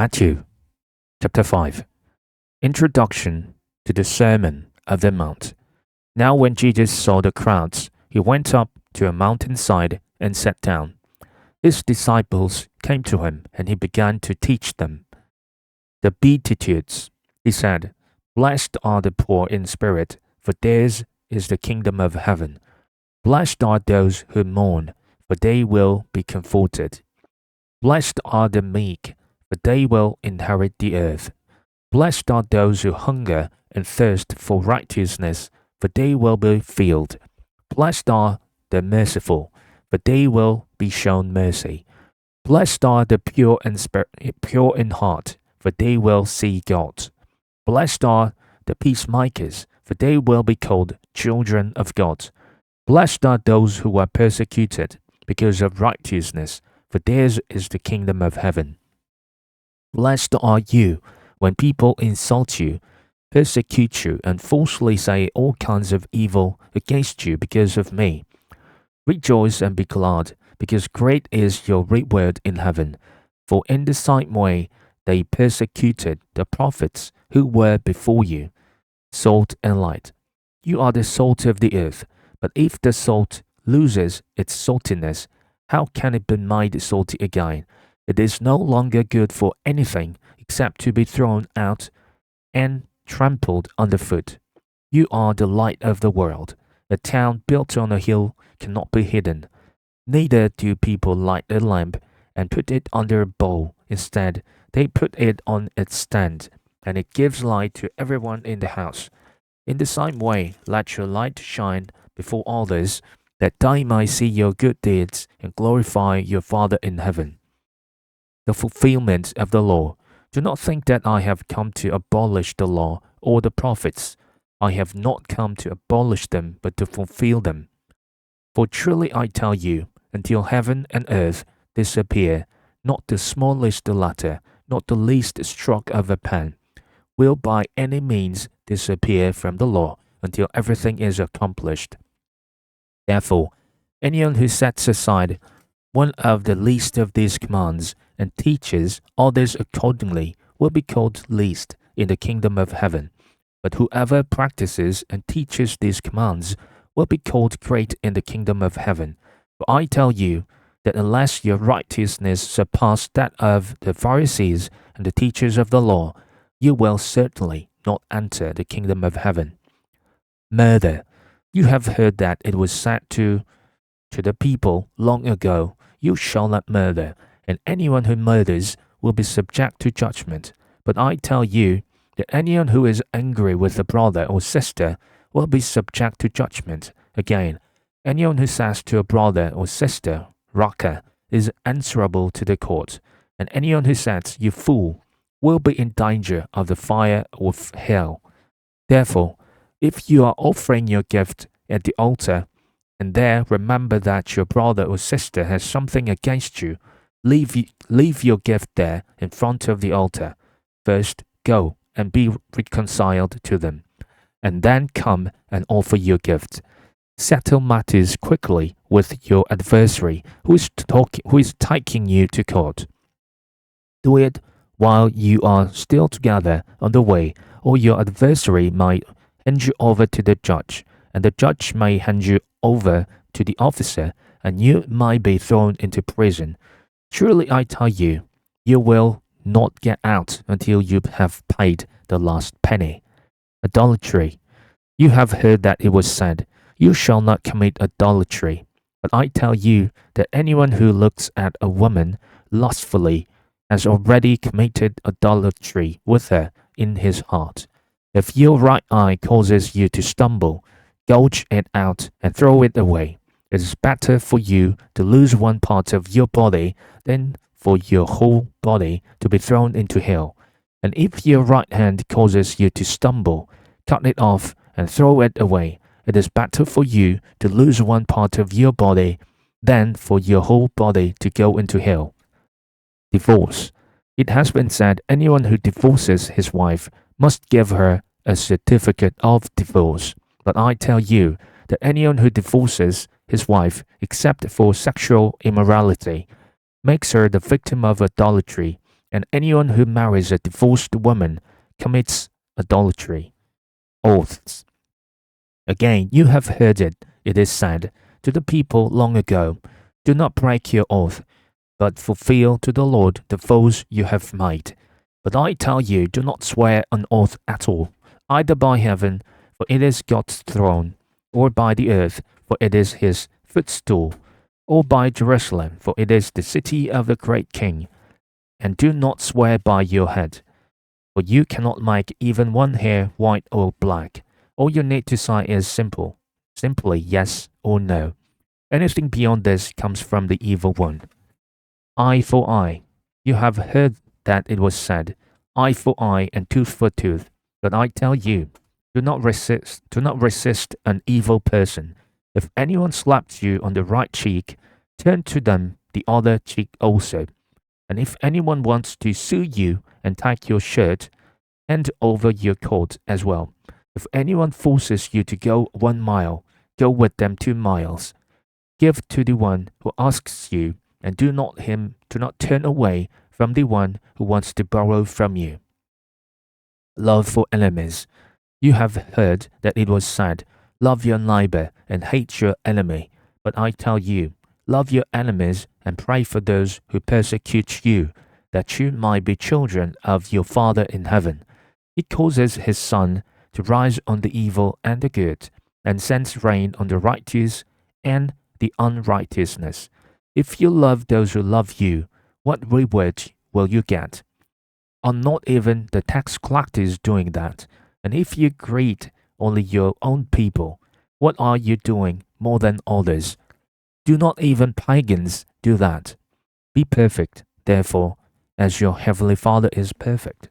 Matthew chapter 5. Introduction to the Sermon of the Mount. Now when Jesus saw the crowds, he went up to a mountainside and sat down. His disciples came to him, and he began to teach them the Beatitudes. He said, "Blessed are the poor in spirit, for theirs is the kingdom of heaven. Blessed are those who mourn, for they will be comforted. Blessed are the meek, for they will inherit the earth. Blessed are those who hunger and thirst for righteousness, for they will be filled. Blessed are the merciful, for they will be shown mercy. Blessed are the pure in heart, for they will see God. Blessed are the peacemakers, for they will be called children of God. Blessed are those who are persecuted because of righteousness, for theirs is the kingdom of heaven. Blessed are you when people insult you, persecute you, and falsely say all kinds of evil against you because of me. Rejoice and be glad, because great is your reward in heaven. For in the same way they persecuted the prophets who were before you. Salt and light. You are the salt of the earth, but if the salt loses its saltiness, how can it be made salty again? It is no longer good for anything except to be thrown out and trampled underfoot. You are the light of the world. A town built on a hill cannot be hidden. Neither do people light a lamp and put it under a bowl. Instead, they put it on its stand, and it gives light to everyone in the house. In the same way, let your light shine before others, that they may see your good deeds and glorify your Father in heaven. The fulfillment of the law. Do not think that I have come to abolish the law or the prophets. I have not come to abolish them, but to fulfill them. For truly I tell you, until heaven and earth disappear, not the smallest letter, not the least stroke of a pen, will by any means disappear from the law until everything is accomplished. Therefore, anyone who sets aside one of the least of these commands and teaches others accordingly will be called least in the kingdom of heaven. But whoever practices and teaches these commands will be called great in the kingdom of heaven. For I tell you that unless your righteousness surpass that of the Pharisees and the teachers of the law, you will certainly not enter the kingdom of heaven. Murder. You have heard that it was said to the people long ago, "You shall not murder, and anyone who murders will be subject to judgment." But I tell you that anyone who is angry with a brother or sister will be subject to judgment. Again, anyone who says to a brother or sister, "Raka," is answerable to the court, and anyone who says, "You fool," will be in danger of the fire of hell. Therefore, if you are offering your gift at the altar, and there remember that your brother or sister has something against you, leave your gift there in front of the altar. First, go and be reconciled to them, and then come and offer your gift. Settle matters quickly with your adversary who is taking you to court. Do it while you are still together on the way, or your adversary might hand you over to the judge, and the judge may hand you over to the officer, and you might be thrown into prison. Truly I tell you, you will not get out until you have paid the last penny. Idolatry. You have heard that it was said, "You shall not commit idolatry." But I tell you that anyone who looks at a woman lustfully has already committed idolatry with her in his heart. If your right eye causes you to stumble, gouge it out and throw it away. It is better for you to lose one part of your body than for your whole body to be thrown into hell. And if your right hand causes you to stumble, cut it off and throw it away. It is better for you to lose one part of your body than for your whole body to go into hell. Divorce. It has been said, anyone who divorces his wife must give her a certificate of divorce. But I tell you that anyone who divorces his wife except for sexual immorality makes her the victim of idolatry, and anyone who marries a divorced woman commits adultery. Oaths. Again, you have heard it is said to the people long ago, do not break your oath, but fulfill to the Lord the vows you have made. But I tell you, do not swear an oath at all, either by heaven, for it is God's throne, or by the earth, for it is his footstool, or by Jerusalem, for it is the city of the great king. And do not swear by your head, for you cannot make even one hair white or black. All you need to say is simply yes or no. Anything beyond this comes from the evil one. Eye for eye. You have heard that it was said, eye for eye and tooth for tooth. But I tell you, do not resist an evil person. If anyone slaps you on the right cheek, turn to them the other cheek also. And if anyone wants to sue you and take your shirt, hand over your coat as well. If anyone forces you to go 1 mile, go with them 2 miles. Give to the one who asks you, and do not turn away from the one who wants to borrow from you. Love for enemies. You have heard that it was said, love your neighbor and hate your enemy. But I tell you, love your enemies and pray for those who persecute you, that you might be children of your Father in heaven. He causes his sun to rise on the evil and the good, and sends rain on the righteous and the unrighteousness. If you love those who love you, what reward will you get? Are not even the tax collectors doing that? And if you greet only your own people, what are you doing more than others? Do not even pagans do that? Be perfect, therefore, as your heavenly Father is perfect.